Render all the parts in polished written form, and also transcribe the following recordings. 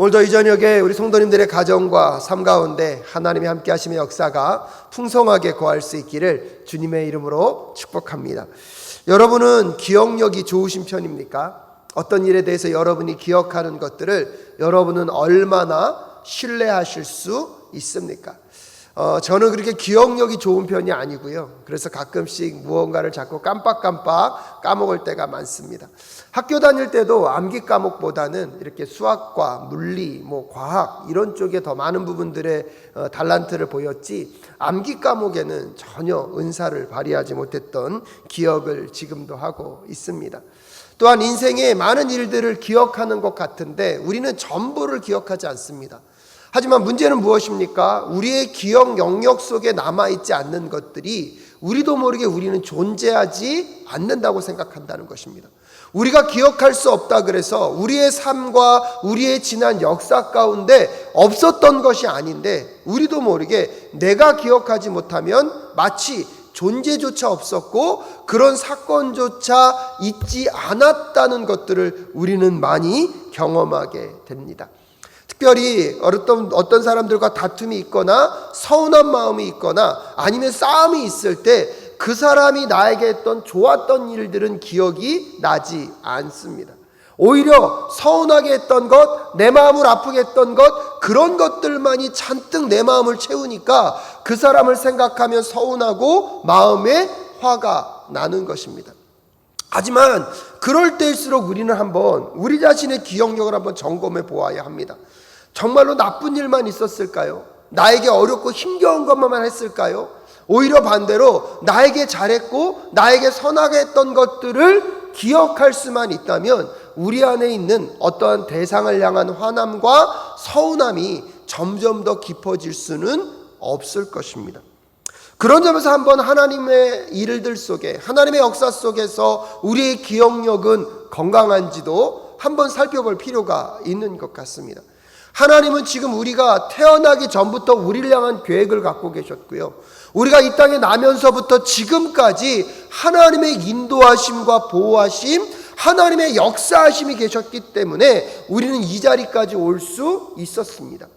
오늘도 이 저녁에 우리 성도님들의 가정과 삶 가운데 하나님이 함께 하심의 역사가 풍성하게 거할 수 있기를 주님의 이름으로 축복합니다. 여러분은 기억력이 좋으신 편입니까? 어떤 일에 대해서 여러분이 기억하는 것들을 여러분은 얼마나 신뢰하실 수 있습니까? 저는 그렇게 기억력이 좋은 편이 아니고요. 그래서 가끔씩 무언가를 자꾸 깜빡깜빡 까먹을 때가 많습니다. 학교 다닐 때도 암기 과목보다는 이렇게 수학과 물리, 과학 이런 쪽에 더 많은 부분들의 달란트를 보였지, 암기 과목에는 전혀 은사를 발휘하지 못했던 기억을 지금도 하고 있습니다. 또한 인생의 많은 일들을 기억하는 것 같은데 우리는 전부를 기억하지 않습니다. 하지만 문제는 무엇입니까? 우리의 기억 영역 속에 남아있지 않는 것들이 우리도 모르게 우리는 존재하지 않는다고 생각한다는 것입니다. 우리가 기억할 수 없다 그래서 우리의 삶과 우리의 지난 역사 가운데 없었던 것이 아닌데, 우리도 모르게 내가 기억하지 못하면 마치 존재조차 없었고 그런 사건조차 있지 않았다는 것들을 우리는 많이 경험하게 됩니다. 특별히 어떤 사람들과 다툼이 있거나 서운한 마음이 있거나 아니면 싸움이 있을 때 그 사람이 나에게 했던 좋았던 일들은 기억이 나지 않습니다. 오히려 서운하게 했던 것, 내 마음을 아프게 했던 것, 그런 것들만이 잔뜩 내 마음을 채우니까 그 사람을 생각하면 서운하고 마음에 화가 나는 것입니다. 하지만 그럴 때일수록 우리는 한번 우리 자신의 기억력을 한번 점검해 보아야 합니다. 정말로 나쁜 일만 있었을까요? 나에게 어렵고 힘겨운 것만 했을까요? 오히려 반대로 나에게 잘했고 나에게 선하게 했던 것들을 기억할 수만 있다면 우리 안에 있는 어떠한 대상을 향한 화남과 서운함이 점점 더 깊어질 수는 없을 것입니다. 그런 점에서 한번 하나님의 일들 속에, 하나님의 역사 속에서 우리의 기억력은 건강한지도 한번 살펴볼 필요가 있는 것 같습니다. 하나님은 지금 우리가 태어나기 전부터 우리를 향한 계획을 갖고 계셨고요, 우리가 이 땅에 나면서부터 지금까지 하나님의 인도하심과 보호하심, 하나님의 역사하심이 계셨기 때문에 우리는 이 자리까지 올 수 있었습니다.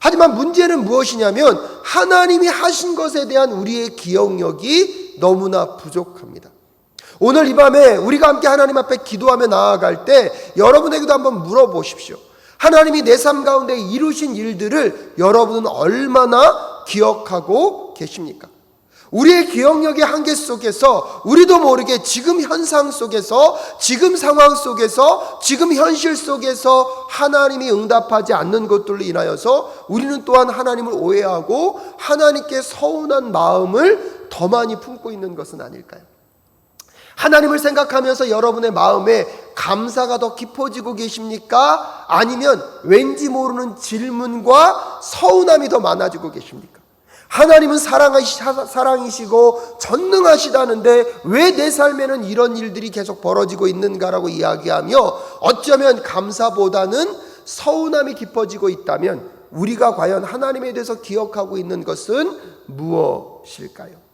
하지만 문제는 무엇이냐면 하나님이 하신 것에 대한 우리의 기억력이 너무나 부족합니다. 오늘 이 밤에 우리가 함께 하나님 앞에 기도하며 나아갈 때 여러분에게도 한번 물어보십시오. 하나님이 내 삶 가운데 이루신 일들을 여러분은 얼마나 기억하고 계십니까? 우리의 기억력의 한계 속에서 우리도 모르게 지금 현상 속에서, 지금 상황 속에서, 지금 현실 속에서 하나님이 응답하지 않는 것들로 인하여서 우리는 또한 하나님을 오해하고 하나님께 서운한 마음을 더 많이 품고 있는 것은 아닐까요? 하나님을 생각하면서 여러분의 마음에 감사가 더 깊어지고 계십니까? 아니면 왠지 모르는 질문과 서운함이 더 많아지고 계십니까? 하나님은 사랑이시고 전능하시다는데 왜 내 삶에는 이런 일들이 계속 벌어지고 있는가라고 이야기하며 어쩌면 감사보다는 서운함이 깊어지고 있다면 우리가 과연 하나님에 대해서 기억하고 있는 것은 무엇일까요?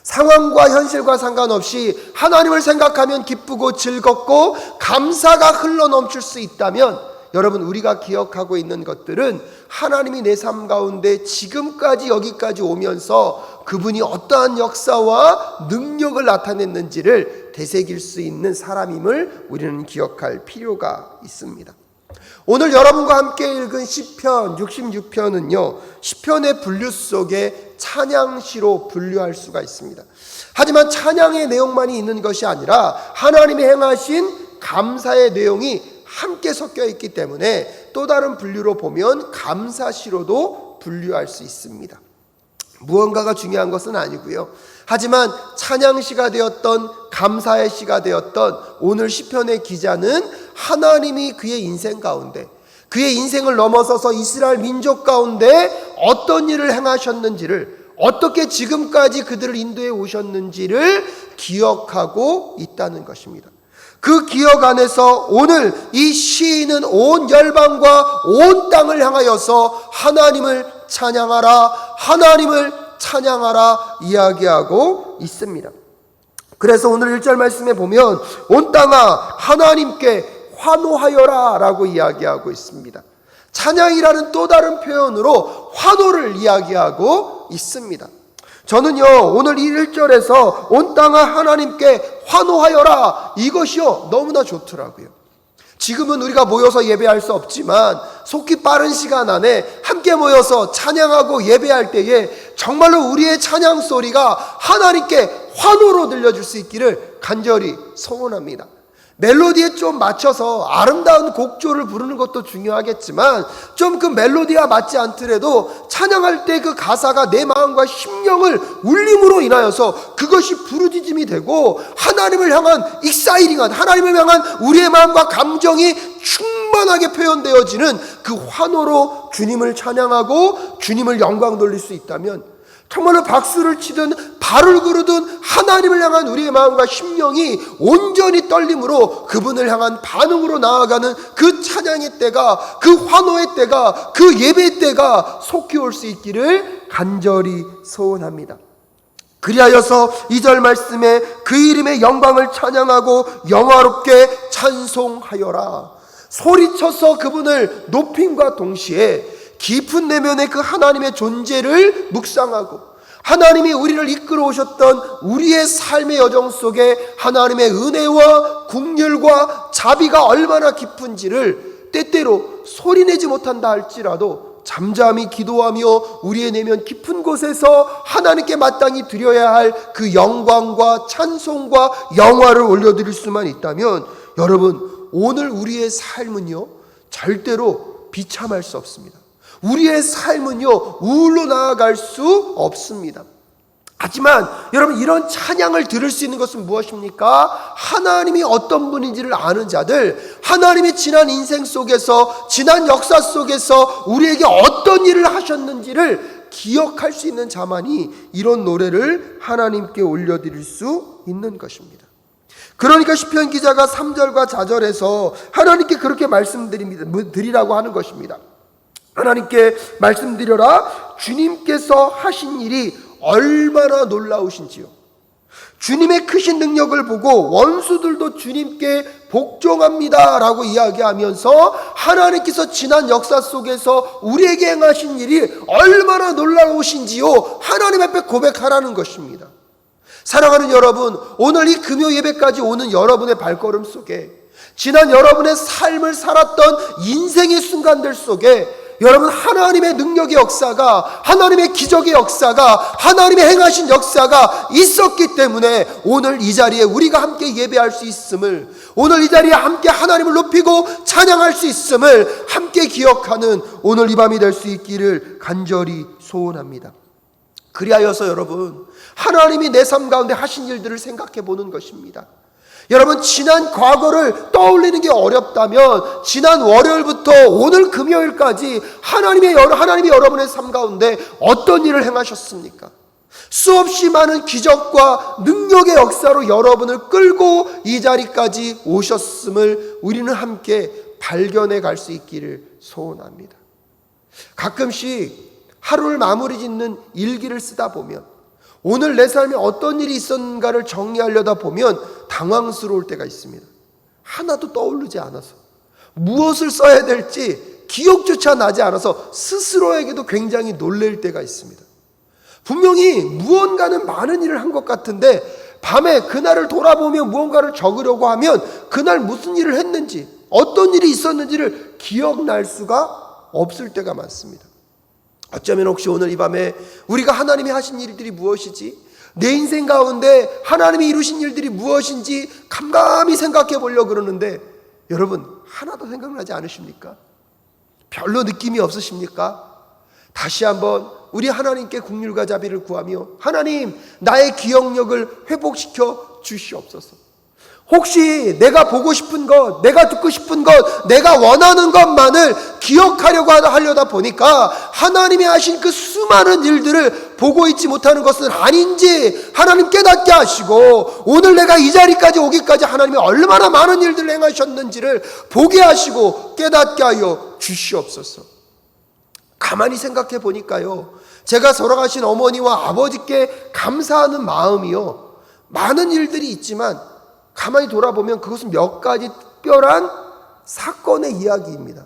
상황과 현실과 상관없이 하나님을 생각하면 기쁘고 즐겁고 감사가 흘러넘칠 수 있다면 여러분, 우리가 기억하고 있는 것들은 하나님이 내 삶 가운데 지금까지 여기까지 오면서 그분이 어떠한 역사와 능력을 나타냈는지를 되새길 수 있는 사람임을 우리는 기억할 필요가 있습니다. 오늘 여러분과 함께 읽은 시편 66편은요, 시편의 분류 속에 찬양시로 분류할 수가 있습니다. 하지만 찬양의 내용만이 있는 것이 아니라 하나님이 행하신 감사의 내용이 함께 섞여 있기 때문에 또 다른 분류로 보면 감사시로도 분류할 수 있습니다. 무언가가 중요한 것은 아니고요. 하지만 찬양시가 되었던 감사의 시가 되었던 오늘 시편의 기자는 하나님이 그의 인생 가운데, 그의 인생을 넘어서서 이스라엘 민족 가운데 어떤 일을 행하셨는지를, 어떻게 지금까지 그들을 인도해 오셨는지를 기억하고 있다는 것입니다. 그 기억 안에서 오늘 이 시인은 온 열방과 온 땅을 향하여서 하나님을 찬양하라, 하나님을 찬양하라 이야기하고 있습니다. 그래서 오늘 1절 말씀에 보면 온 땅아 하나님께 환호하여라 라고 이야기하고 있습니다. 찬양이라는 또 다른 표현으로 환호를 이야기하고 있습니다. 저는요, 오늘 이 1절에서 온 땅아 하나님께 환호하여라, 이것이요 너무나 좋더라고요. 지금은 우리가 모여서 예배할 수 없지만 속히 빠른 시간 안에 함께 모여서 찬양하고 예배할 때에 정말로 우리의 찬양 소리가 하나님께 환호로 들려줄 수 있기를 간절히 소원합니다. 멜로디에 좀 맞춰서 아름다운 곡조를 부르는 것도 중요하겠지만 좀 그 멜로디와 맞지 않더라도 찬양할 때 그 가사가 내 마음과 심령을 울림으로 인하여서 그것이 부르짖음이 되고 하나님을 향한 익사이링한, 하나님을 향한 우리의 마음과 감정이 충만하게 표현되어지는 그 환호로 주님을 찬양하고 주님을 영광 돌릴 수 있다면, 정말로 박수를 치든 발을 구르든 하나님을 향한 우리의 마음과 심령이 온전히 떨림으로 그분을 향한 반응으로 나아가는 그 찬양의 때가, 그 환호의 때가, 그 예배 때가 속히 올 수 있기를 간절히 소원합니다. 그리하여서 2절 말씀에 그 이름의 영광을 찬양하고 영화롭게 찬송하여라. 소리쳐서 그분을 높임과 동시에 깊은 내면의 그 하나님의 존재를 묵상하고 하나님이 우리를 이끌어 오셨던 우리의 삶의 여정 속에 하나님의 은혜와 긍휼과 자비가 얼마나 깊은지를 때때로 소리내지 못한다 할지라도 잠잠히 기도하며 우리의 내면 깊은 곳에서 하나님께 마땅히 드려야 할 그 영광과 찬송과 영화를 올려드릴 수만 있다면, 여러분, 오늘 우리의 삶은요 절대로 비참할 수 없습니다. 우리의 삶은요 우울로 나아갈 수 없습니다. 하지만 여러분, 이런 찬양을 들을 수 있는 것은 무엇입니까? 하나님이 어떤 분인지를 아는 자들, 하나님이 지난 인생 속에서, 지난 역사 속에서 우리에게 어떤 일을 하셨는지를 기억할 수 있는 자만이 이런 노래를 하나님께 올려드릴 수 있는 것입니다. 그러니까 시편 기자가 3절과 4절에서 하나님께 그렇게 말씀드리라고 하는 것입니다. 하나님께 말씀드려라, 주님께서 하신 일이 얼마나 놀라우신지요. 주님의 크신 능력을 보고 원수들도 주님께 복종합니다 라고 이야기하면서 하나님께서 지난 역사 속에서 우리에게 행하신 일이 얼마나 놀라우신지요 하나님 앞에 고백하라는 것입니다. 사랑하는 여러분, 오늘 이 금요 예배까지 오는 여러분의 발걸음 속에, 지난 여러분의 삶을 살았던 인생의 순간들 속에 여러분, 하나님의 능력의 역사가, 하나님의 기적의 역사가, 하나님의 행하신 역사가 있었기 때문에 오늘 이 자리에 우리가 함께 예배할 수 있음을, 오늘 이 자리에 함께 하나님을 높이고 찬양할 수 있음을 함께 기억하는 오늘 이 밤이 될 수 있기를 간절히 소원합니다. 그리하여서 여러분, 하나님이 내 삶 가운데 하신 일들을 생각해 보는 것입니다. 여러분, 지난 과거를 떠올리는 게 어렵다면 지난 월요일부터 오늘 금요일까지 하나님이 여러분의 삶 가운데 어떤 일을 행하셨습니까? 수없이 많은 기적과 능력의 역사로 여러분을 끌고 이 자리까지 오셨음을 우리는 함께 발견해 갈 수 있기를 소원합니다. 가끔씩 하루를 마무리 짓는 일기를 쓰다 보면, 오늘 내 삶에 어떤 일이 있었는가를 정리하려다 보면 당황스러울 때가 있습니다. 하나도 떠오르지 않아서, 무엇을 써야 될지 기억조차 나지 않아서 스스로에게도 굉장히 놀랄 때가 있습니다. 분명히 무언가는 많은 일을 한 것 같은데 밤에 그날을 돌아보며 무언가를 적으려고 하면 그날 무슨 일을 했는지, 어떤 일이 있었는지를 기억날 수가 없을 때가 많습니다. 어쩌면 혹시 오늘 이 밤에 우리가 하나님이 하신 일들이 무엇이지, 내 인생 가운데 하나님이 이루신 일들이 무엇인지 캄캄히 생각해 보려고 그러는데, 여러분, 하나도 생각나지 않으십니까? 별로 느낌이 없으십니까? 다시 한번 우리 하나님께 긍휼과 자비를 구하며, 하나님, 나의 기억력을 회복시켜 주시옵소서. 혹시 내가 보고 싶은 것, 내가 듣고 싶은 것, 내가 원하는 것만을 기억하려고 하려다 보니까 하나님이 하신 그 수많은 일들을 보고 있지 못하는 것은 아닌지 하나님 깨닫게 하시고, 오늘 내가 이 자리까지 오기까지 하나님이 얼마나 많은 일들을 행하셨는지를 보게 하시고 깨닫게 하여 주시옵소서. 가만히 생각해 보니까요, 제가 돌아가신 어머니와 아버지께 감사하는 마음이요, 많은 일들이 있지만 가만히 돌아보면 그것은 몇 가지 특별한 사건의 이야기입니다.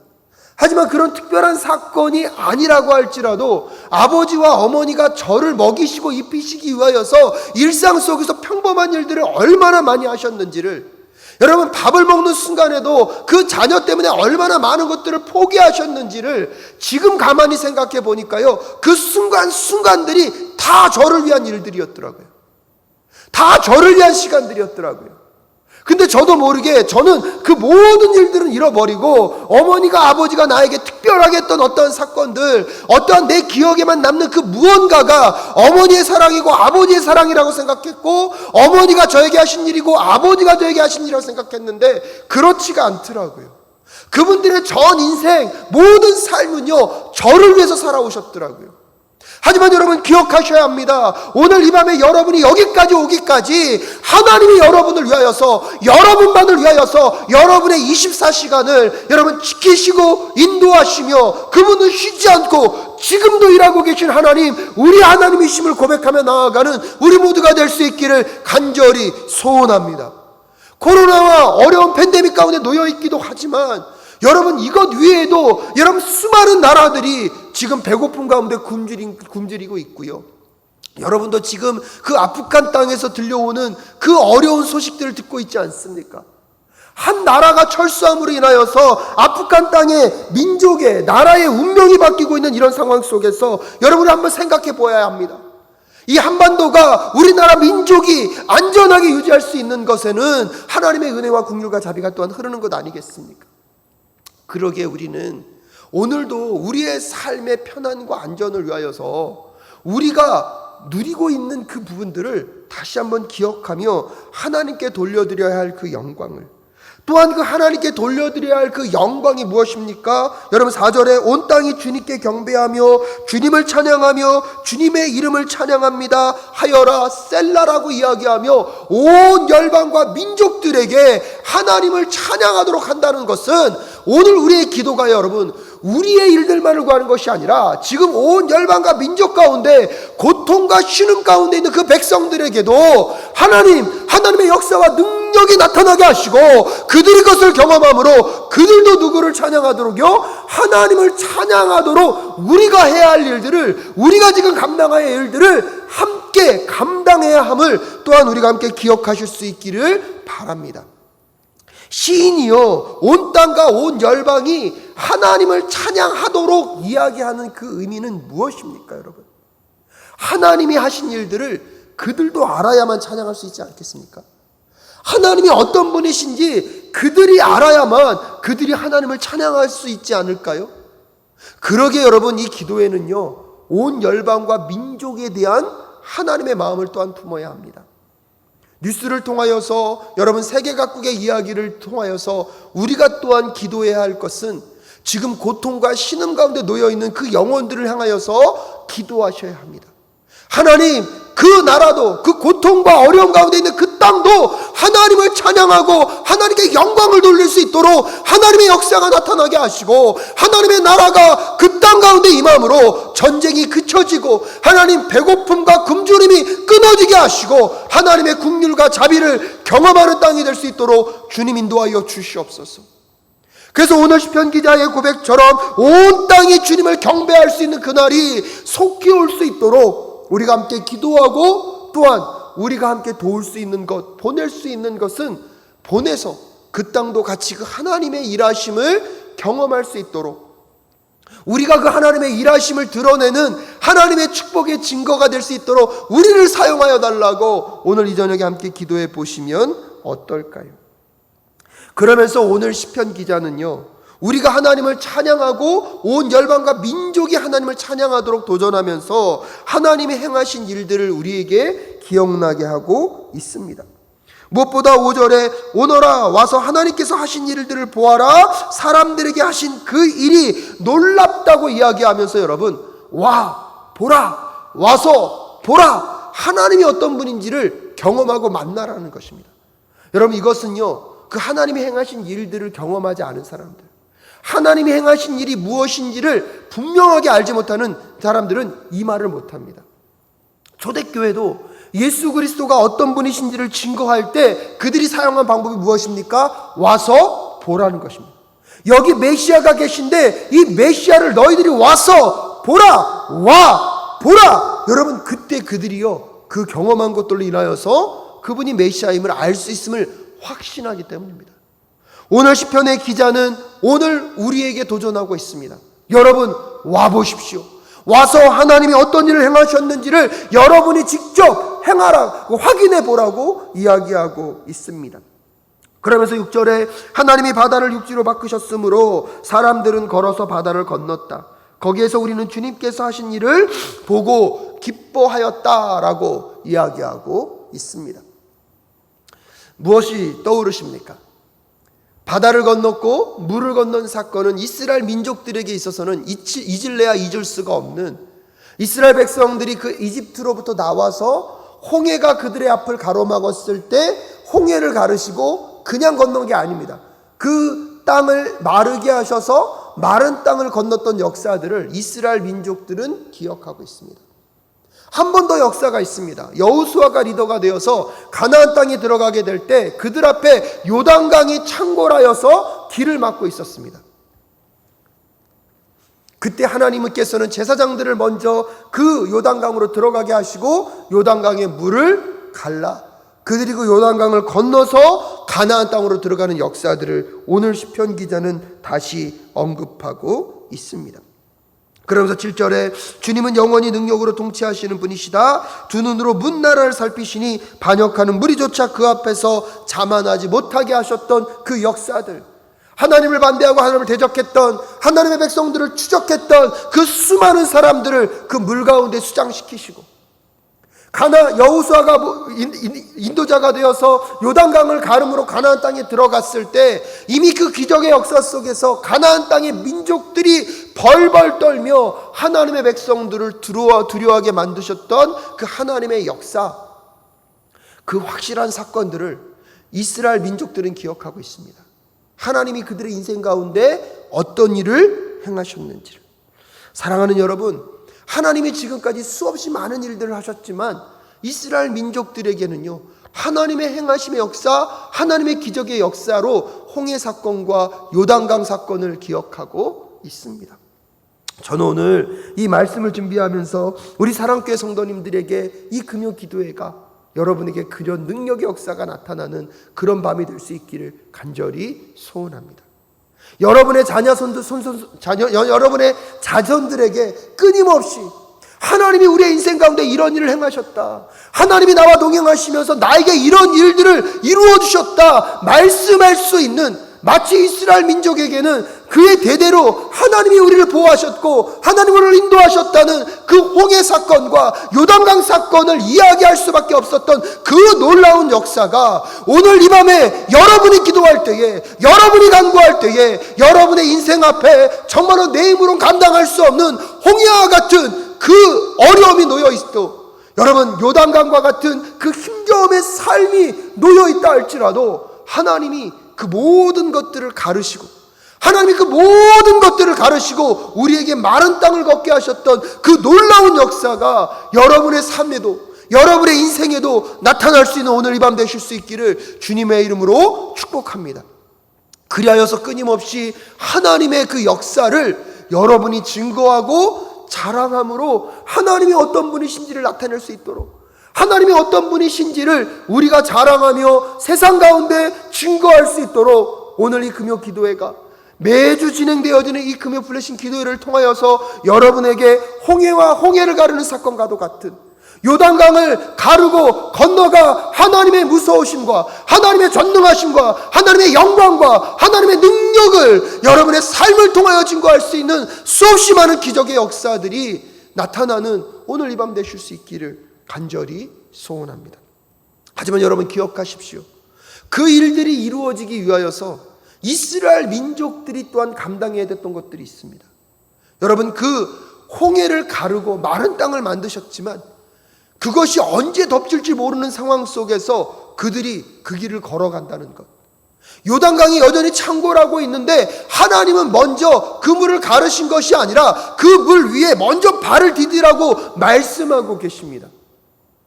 하지만 그런 특별한 사건이 아니라고 할지라도 아버지와 어머니가 저를 먹이시고 입히시기 위하여서 일상 속에서 평범한 일들을 얼마나 많이 하셨는지를, 여러분 밥을 먹는 순간에도 그 자녀 때문에 얼마나 많은 것들을 포기하셨는지를 지금 가만히 생각해 보니까요, 그 순간순간들이 다 저를 위한 일들이었더라고요. 다 저를 위한 시간들이었더라고요. 근데 저도 모르게 저는 그 모든 일들은 잃어버리고 어머니가 아버지가 나에게 특별하게 했던 어떤 사건들, 어떠한 내 기억에만 남는 그 무언가가 어머니의 사랑이고 아버지의 사랑이라고 생각했고, 어머니가 저에게 하신 일이고 아버지가 저에게 하신 일이라고 생각했는데 그렇지가 않더라고요. 그분들의 전 인생 모든 삶은요, 저를 위해서 살아오셨더라고요. 하지만 여러분 기억하셔야 합니다. 오늘 이 밤에 여러분이 여기까지 오기까지 하나님이 여러분을 위하여서, 여러분만을 위하여서 여러분의 24시간을 여러분 지키시고 인도하시며 그분은 쉬지 않고 지금도 일하고 계신 하나님, 우리 하나님이심을 고백하며 나아가는 우리 모두가 될 수 있기를 간절히 소원합니다. 코로나와 어려운 팬데믹 가운데 놓여있기도 하지만 여러분 이것 위에도 여러분 수많은 나라들이 지금 배고픔 가운데 굶주리고 있고요. 여러분도 지금 그 아프간 땅에서 들려오는 그 어려운 소식들을 듣고 있지 않습니까? 한 나라가 철수함으로 인하여서 아프간 땅의 민족의 나라의 운명이 바뀌고 있는 이런 상황 속에서 여러분이 한번 생각해 보아야 합니다. 이 한반도가 우리나라 민족이 안전하게 유지할 수 있는 것에는 하나님의 은혜와 긍휼과 자비가 또한 흐르는 것 아니겠습니까? 그러기에 우리는 오늘도 우리의 삶의 편안과 안전을 위하여서 우리가 누리고 있는 그 부분들을 다시 한번 기억하며 하나님께 돌려드려야 할 그 영광을, 또한 그 하나님께 돌려드려야 할 그 영광이 무엇입니까? 여러분 4절에 온 땅이 주님께 경배하며 주님을 찬양하며 주님의 이름을 찬양합니다 하여라 셀라라고 이야기하며 온 열방과 민족들에게 하나님을 찬양하도록 한다는 것은, 오늘 우리의 기도가 여러분 우리의 일들만을 구하는 것이 아니라 지금 온 열방과 민족 가운데 고통과 신음 가운데 있는 그 백성들에게도 하나님의 역사와 능력이 나타나게 하시고 그들이 그것을 경험함으로 그들도 누구를 찬양하도록요? 하나님을 찬양하도록 우리가 해야 할 일들을, 우리가 지금 감당해야 할 일들을 함께 감당해야 함을 또한 우리가 함께 기억하실 수 있기를 바랍니다. 시인이요, 온 땅과 온 열방이 하나님을 찬양하도록 이야기하는 그 의미는 무엇입니까, 여러분? 하나님이 하신 일들을 그들도 알아야만 찬양할 수 있지 않겠습니까? 하나님이 어떤 분이신지 그들이 알아야만 그들이 하나님을 찬양할 수 있지 않을까요? 그러기에 여러분 이 기도에는요, 온 열방과 민족에 대한 하나님의 마음을 또한 품어야 합니다. 뉴스를 통하여서, 여러분 세계 각국의 이야기를 통하여서 우리가 또한 기도해야 할 것은 지금 고통과 신음 가운데 놓여있는 그 영혼들을 향하여서 기도하셔야 합니다. 하나님, 그 나라도, 그 고통과 어려움 가운데 있는 그 땅도 하나님을 찬양하고 하나님께 영광을 돌릴 수 있도록 하나님의 역사가 나타나게 하시고, 하나님의 나라가 그 땅 가운데 임함으로 전쟁이 그쳐지고 하나님 배고픔과 굶주림이 끊어지게 하시고 하나님의 긍휼과 자비를 경험하는 땅이 될 수 있도록 주님 인도하여 주시옵소서. 그래서 오늘 시편 기자의 고백처럼 온 땅이 주님을 경배할 수 있는 그날이 속히 올 수 있도록 우리가 함께 기도하고, 또한 우리가 함께 도울 수 있는 것, 보낼 수 있는 것은 보내서 그 땅도 같이 그 하나님의 일하심을 경험할 수 있도록, 우리가 그 하나님의 일하심을 드러내는 하나님의 축복의 증거가 될 수 있도록 우리를 사용하여 달라고 오늘 이 저녁에 함께 기도해 보시면 어떨까요? 그러면서 오늘 시편 기자는요, 우리가 하나님을 찬양하고 온 열방과 민족이 하나님을 찬양하도록 도전하면서 하나님이 행하신 일들을 우리에게 기억나게 하고 있습니다. 무엇보다 5절에 오너라 와서 하나님께서 하신 일들을 보아라, 사람들에게 하신 그 일이 놀랍다고 이야기하면서 여러분, 와 보라, 와서 보라, 하나님이 어떤 분인지를 경험하고 만나라는 것입니다. 여러분 이것은요, 그 하나님이 행하신 일들을 경험하지 않은 사람들, 하나님이 행하신 일이 무엇인지를 분명하게 알지 못하는 사람들은 이 말을 못합니다. 초대교회도 예수 그리스도가 어떤 분이신지를 증거할 때 그들이 사용한 방법이 무엇입니까? 와서 보라는 것입니다. 여기 메시아가 계신데 이 메시아를 너희들이 와서 보라, 보라. 여러분, 그때 그들이요, 그 경험한 것들로 인하여서 그분이 메시아임을 알 수 있음을 확신하기 때문입니다. 오늘 시편의 기자는 오늘 우리에게 도전하고 있습니다. 여러분, 와 보십시오. 와서 하나님이 어떤 일을 행하셨는지를 여러분이 직접 행하라고, 확인해 보라고 이야기하고 있습니다. 그러면서 6절에 하나님이 바다를 육지로 바꾸셨으므로 사람들은 걸어서 바다를 건넜다. 거기에서 우리는 주님께서 하신 일을 보고 기뻐하였다라고 이야기하고 있습니다. 무엇이 떠오르십니까? 바다를 건넜고 물을 건넌 사건은 이스라엘 민족들에게 있어서는 잊을래야 잊을 수가 없는, 이스라엘 백성들이 그 이집트로부터 나와서 홍해가 그들의 앞을 가로막았을 때 홍해를 가르시고 그냥 건넌 게 아닙니다. 그 땅을 마르게 하셔서 마른 땅을 건넜던 역사들을 이스라엘 민족들은 기억하고 있습니다. 한 번 더 역사가 있습니다. 여호수아가 리더가 되어서 가나안 땅에 들어가게 될 때 그들 앞에 요단강이 창궐하여서 길을 막고 있었습니다. 그때 하나님께서는 제사장들을 먼저 그 요단강으로 들어가게 하시고 요단강의 물을 갈라 그들이 그 요단강을 건너서 가나안 땅으로 들어가는 역사들을 오늘 시편 기자는 다시 언급하고 있습니다. 그러면서 7절에 주님은 영원히 능력으로 통치하시는 분이시다. 두 눈으로 문 나라를 살피시니 반역하는 무리조차 그 앞에서 자만하지 못하게 하셨던 그 역사들, 하나님을 반대하고 하나님을 대적했던, 하나님의 백성들을 추적했던 그 수많은 사람들을 그 물 가운데 수장시키시고, 여호수아가 인도자가 되어서 요단강을 가름으로 가나안 땅에 들어갔을 때 이미 그 기적의 역사 속에서 가나안 땅의 민족들이 벌벌 떨며 하나님의 백성들을 두려워하게 만드셨던 그 하나님의 역사, 그 확실한 사건들을 이스라엘 민족들은 기억하고 있습니다. 하나님이 그들의 인생 가운데 어떤 일을 행하셨는지를. 사랑하는 여러분, 하나님이 지금까지 수없이 많은 일들을 하셨지만 이스라엘 민족들에게는요, 하나님의 행하심의 역사, 하나님의 기적의 역사로 홍해 사건과 요단강 사건을 기억하고 있습니다. 저는 오늘 이 말씀을 준비하면서 우리 사랑교회 성도님들에게 이 금요 기도회가 여러분에게 그런 능력의 역사가 나타나는 그런 밤이 될 수 있기를 간절히 소원합니다. 여러분의 여러분의 자손들에게 끊임없이 하나님이 우리의 인생 가운데 이런 일을 행하셨다, 하나님이 나와 동행하시면서 나에게 이런 일들을 이루어 주셨다 말씀할 수 있는, 마치 이스라엘 민족에게는 그의 대대로 하나님이 우리를 보호하셨고 하나님 우리를 인도하셨다는 그 홍해 사건과 요단강 사건을 이야기할 수밖에 없었던 그 놀라운 역사가 오늘 이 밤에 여러분이 기도할 때에, 여러분이 간구할 때에, 여러분의 인생 앞에 정말로 내 힘으로 감당할 수 없는 홍해와 같은 그 어려움이 놓여 있어, 여러분 요단강과 같은 그 힘겨움의 삶이 놓여 있다 할지라도 하나님이 그 모든 것들을 가르시고, 하나님이 그 모든 것들을 가르시고 우리에게 마른 땅을 걷게 하셨던 그 놀라운 역사가 여러분의 삶에도, 여러분의 인생에도 나타날 수 있는 오늘 이 밤 되실 수 있기를 주님의 이름으로 축복합니다. 그리하여서 끊임없이 하나님의 그 역사를 여러분이 증거하고 자랑함으로 하나님이 어떤 분이신지를 나타낼 수 있도록, 하나님이 어떤 분이신지를 우리가 자랑하며 세상 가운데 증거할 수 있도록 오늘 이 금요 기도회가, 매주 진행되어지는 이 금요 플래싱 기도회를 통하여서 여러분에게 홍해와 홍해를 가르는 사건과도 같은, 요단강을 가르고 건너가 하나님의 무서우심과 하나님의 전능하심과 하나님의 영광과 하나님의 능력을 여러분의 삶을 통하여 증거할 수 있는 수없이 많은 기적의 역사들이 나타나는 오늘 이 밤 되실 수 있기를 간절히 소원합니다. 하지만 여러분 기억하십시오. 그 일들이 이루어지기 위하여서 이스라엘 민족들이 또한 감당해야 됐던 것들이 있습니다. 여러분, 그 홍해를 가르고 마른 땅을 만드셨지만 그것이 언제 덮칠지 모르는 상황 속에서 그들이 그 길을 걸어간다는 것, 요단강이 여전히 창궐하고 있는데 하나님은 먼저 그 물을 가르신 것이 아니라 그 물 위에 먼저 발을 디디라고 말씀하고 계십니다.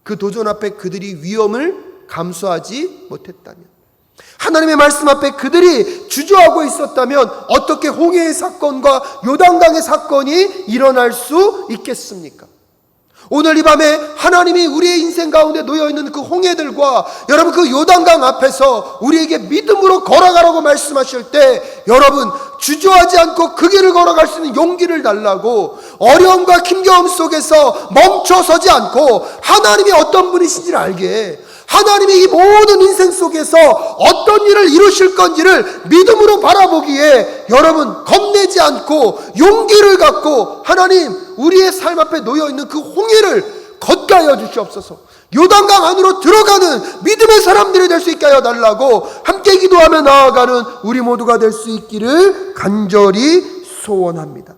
그 도전 앞에 그들이 위험을 감수하지 못했다면, 하나님의 말씀 앞에 그들이 주저하고 있었다면 어떻게 홍해의 사건과 요단강의 사건이 일어날 수 있겠습니까? 오늘 이 밤에 하나님이 우리의 인생 가운데 놓여있는 그 홍해들과 여러분 그 요단강 앞에서 우리에게 믿음으로 걸어가라고 말씀하실 때 여러분 주저하지 않고 그 길을 걸어갈 수 있는 용기를 달라고 어려움과 힘겨움 속에서 멈춰서지 않고 하나님이 어떤 분이신지를 알게 하나님이 이 모든 인생 속에서 어떤 일을 이루실 건지를 믿음으로 바라보기에 여러분 겁내지 않고 용기를 갖고 하나님 우리의 삶 앞에 놓여있는 그 홍해를 걷가여 주시옵소서. 요단강 안으로 들어가는 믿음의 사람들이 될 수 있게 하여 달라고 함께 기도하며 나아가는 우리 모두가 될 수 있기를 간절히 소원합니다.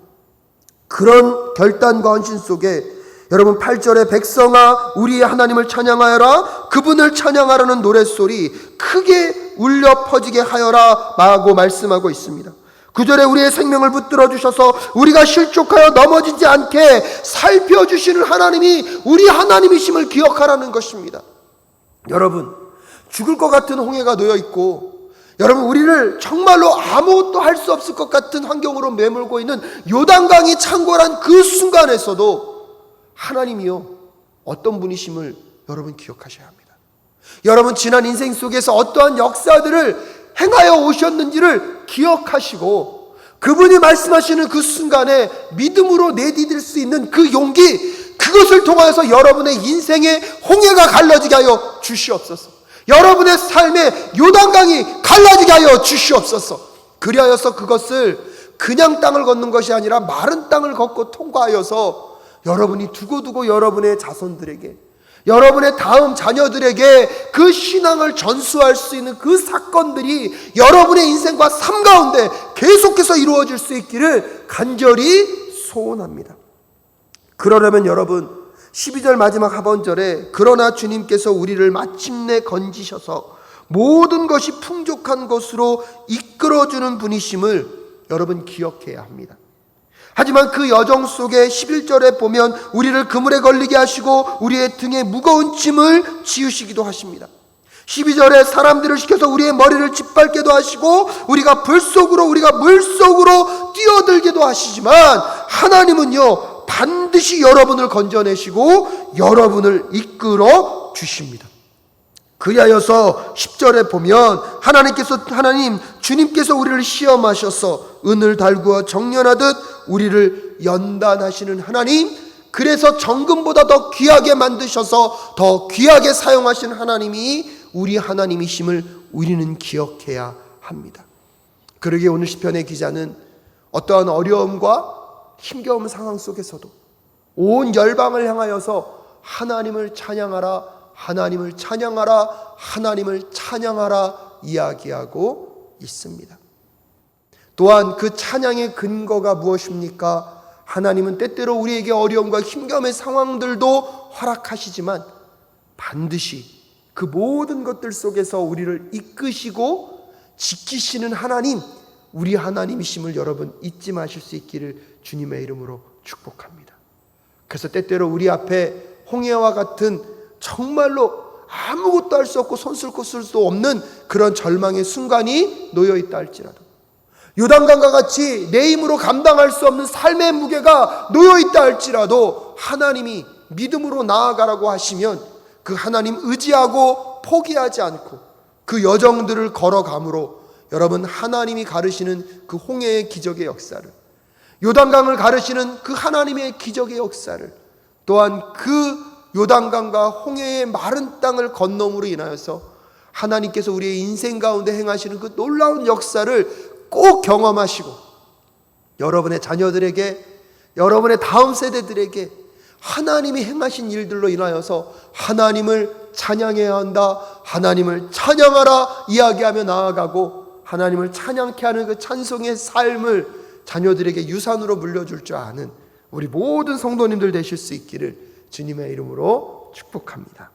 그런 결단과 헌신 속에 여러분 8절에 백성아 우리의 하나님을 찬양하여라 그분을 찬양하라는 노랫소리 크게 울려 퍼지게 하여라 라고 말씀하고 있습니다. 9절에 우리의 생명을 붙들어 주셔서 우리가 실족하여 넘어지지 않게 살펴주시는 하나님이 우리 하나님이심을 기억하라는 것입니다. 여러분 죽을 것 같은 홍해가 놓여있고 여러분 우리를 정말로 아무것도 할 수 없을 것 같은 환경으로 매몰고 있는 요단강이 창궐한 그 순간에서도 하나님이요 어떤 분이심을 여러분 기억하셔야 합니다. 여러분 지난 인생 속에서 어떠한 역사들을 행하여 오셨는지를 기억하시고 그분이 말씀하시는 그 순간에 믿음으로 내디딜 수 있는 그 용기 그것을 통하여서 여러분의 인생의 홍해가 갈라지게 하여 주시옵소서. 여러분의 삶의 요단강이 갈라지게 하여 주시옵소서. 그리하여서 그것을 그냥 땅을 걷는 것이 아니라 마른 땅을 걷고 통과하여서 여러분이 두고두고 여러분의 자손들에게 여러분의 다음 자녀들에게 그 신앙을 전수할 수 있는 그 사건들이 여러분의 인생과 삶 가운데 계속해서 이루어질 수 있기를 간절히 소원합니다. 그러려면 여러분 12절 마지막 하반절에 그러나 주님께서 우리를 마침내 건지셔서 모든 것이 풍족한 것으로 이끌어주는 분이심을 여러분 기억해야 합니다. 하지만 그 여정 속에 11절에 보면 우리를 그물에 걸리게 하시고 우리의 등에 무거운 짐을 지우시기도 하십니다. 12절에 사람들을 시켜서 우리의 머리를 짓밟게도 하시고 우리가 불 속으로 우리가 물 속으로 뛰어들게도 하시지만 하나님은요 반드시 여러분을 건져내시고 여러분을 이끌어 주십니다. 그리하여서 10절에 보면 하나님 주님께서 우리를 시험하셔서 은을 달구어 정련하듯 우리를 연단하시는 하나님, 그래서 정금보다 더 귀하게 만드셔서 더 귀하게 사용하신 하나님이 우리 하나님이심을 우리는 기억해야 합니다. 그러기에 오늘 시편의 기자는 어떠한 어려움과 힘겨운 상황 속에서도 온 열방을 향하여서 하나님을 찬양하라, 하나님을 찬양하라, 하나님을 찬양하라 이야기하고 있습니다. 또한 그 찬양의 근거가 무엇입니까? 하나님은 때때로 우리에게 어려움과 힘겨움의 상황들도 허락하시지만 반드시 그 모든 것들 속에서 우리를 이끄시고 지키시는 하나님, 우리 하나님이심을 여러분 잊지 마실 수 있기를 주님의 이름으로 축복합니다. 그래서 때때로 우리 앞에 홍해와 같은 정말로 아무것도 할 수 없고 손 쓸 곳 쓸 수 없는 그런 절망의 순간이 놓여있다 할지라도, 요단강과 같이 내 힘으로 감당할 수 없는 삶의 무게가 놓여있다 할지라도 하나님이 믿음으로 나아가라고 하시면 그 하나님 의지하고 포기하지 않고 그 여정들을 걸어감으로 여러분 하나님이 가르시는 그 홍해의 기적의 역사를, 요단강을 가르시는 그 하나님의 기적의 역사를, 또한 그 요단강과 홍해의 마른 땅을 건너므로 인하여서 하나님께서 우리의 인생 가운데 행하시는 그 놀라운 역사를 꼭 경험하시고 여러분의 자녀들에게, 여러분의 다음 세대들에게 하나님이 행하신 일들로 인하여서 하나님을 찬양해야 한다, 하나님을 찬양하라 이야기하며 나아가고 하나님을 찬양케 하는 그 찬송의 삶을 자녀들에게 유산으로 물려줄 줄 아는 우리 모든 성도님들 되실 수 있기를 주님의 이름으로 축복합니다.